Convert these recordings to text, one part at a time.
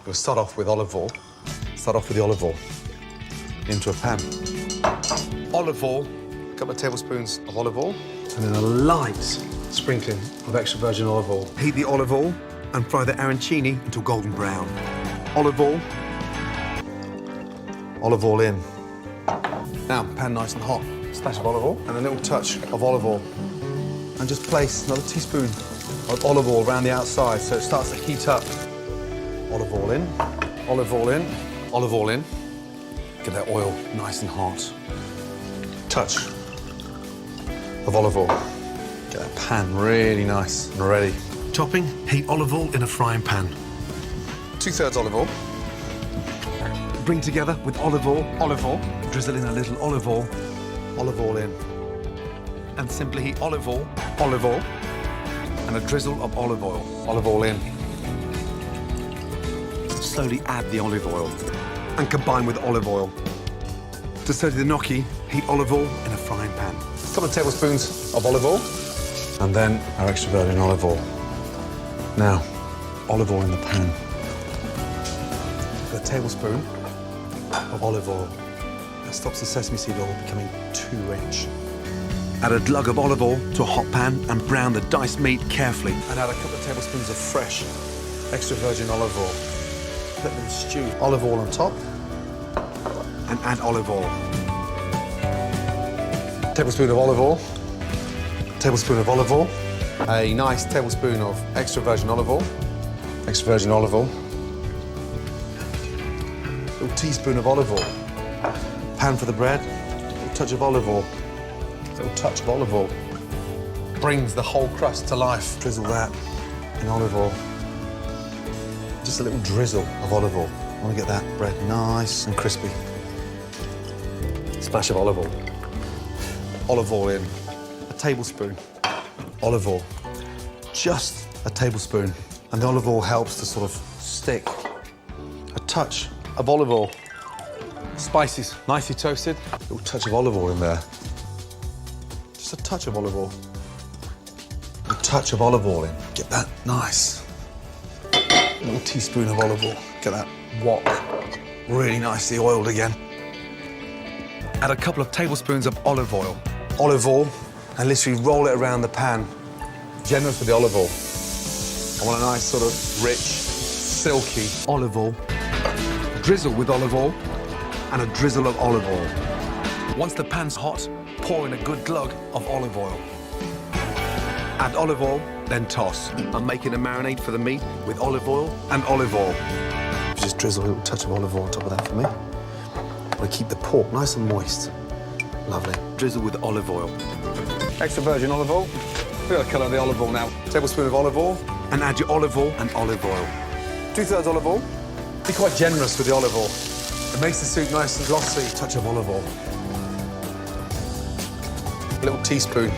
We'll start off with olive oil. Start off with the olive oil into a pan. Olive oil, a couple of tablespoons of olive oil, and then a light sprinkling of extra virgin olive oil. Heat the olive oil and fry the arancini until golden brown. Olive oil in. Now, pan nice and hot. Splash of olive oil and a little touch of olive oil. And just place another teaspoon of olive oil around the outside so it starts to heat up. Olive oil in, olive oil in, olive oil in. Get that oil nice and hot. Touch of olive oil. Get that pan really nice and ready. Topping, heat olive oil in a frying pan. 2/3 olive oil. Bring together with olive oil, drizzle in a little olive oil in. And simply heat olive oil, and a drizzle of olive oil in. Slowly add the olive oil and combine with olive oil. To serve the gnocchi, heat olive oil in a frying pan. A couple of tablespoons of olive oil, and then our extra virgin olive oil. Now, olive oil in the pan. A tablespoon of olive oil. That stops the sesame seed oil becoming too rich. Add a glug of olive oil to a hot pan and brown the diced meat carefully. And add a couple of tablespoons of fresh, extra virgin olive oil. Let them stew. Olive oil on top, and add olive oil. Tablespoon of olive oil. Tablespoon of olive oil. A nice tablespoon of extra virgin olive oil. Extra virgin olive oil. A little teaspoon of olive oil. Pan for the bread. A little touch of olive oil. A little touch of olive oil. Brings the whole crust to life. Drizzle that in olive oil. Just a little drizzle of olive oil. I want to get that bread nice and crispy. Splash of olive oil. Olive oil in. A tablespoon. Olive oil. Just a tablespoon. And the olive oil helps to sort of stick. A touch of olive oil. Spices, nicely toasted. A little touch of olive oil in there. Just a touch of olive oil. A touch of olive oil in. Get that nice. A little teaspoon of olive oil. Get that wok really nicely oiled again. Add a couple of tablespoons of olive oil. Olive oil, and literally roll it around the pan. Generous with the olive oil. I want a nice sort of rich, silky olive oil. Drizzle with olive oil, and a drizzle of olive oil. Once the pan's hot, pour in a good glug of olive oil. Add olive oil, then toss. I'm making a marinade for the meat with olive oil and olive oil. Just drizzle a little touch of olive oil on top of that for me. I want to keep the pork nice and moist. Lovely. Drizzle with olive oil. Extra virgin olive oil. Look at the colour of the olive oil now. Tablespoon of olive oil. And add your olive oil and olive oil. 2/3 olive oil. Be quite generous with the olive oil. It makes the soup nice and glossy. Touch of olive oil. A little teaspoon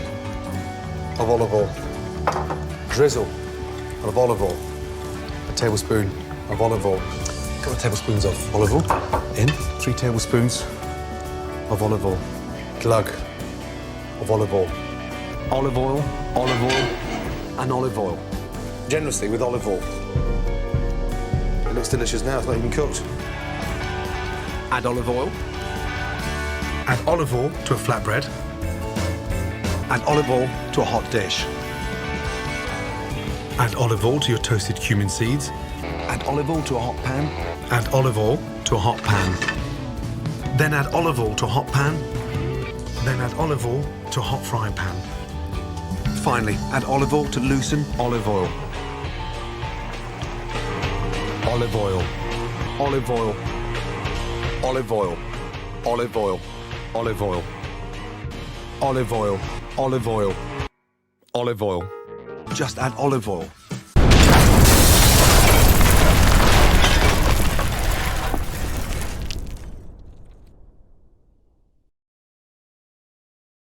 of olive oil. Drizzle of olive oil. A tablespoon of olive oil. A couple of tablespoons of olive oil in. 3 tablespoons of olive oil. Glug of olive oil. Olive oil, and olive oil. Generously with olive oil. It looks delicious now, it's not even cooked. Add olive oil. Add olive oil to a flatbread. Add olive oil to a hot dish. Add olive oil to your toasted cumin seeds. Add olive oil to a hot pan. Add olive oil to a hot pan. Then add olive oil to a hot pan. Then add olive oil to a hot frying pan. Finally, add olive oil to loosen olive oil. Olive oil. Olive oil. Olive oil. Olive oil. Olive oil. Olive oil. Olive oil. Olive oil. Just add olive oil.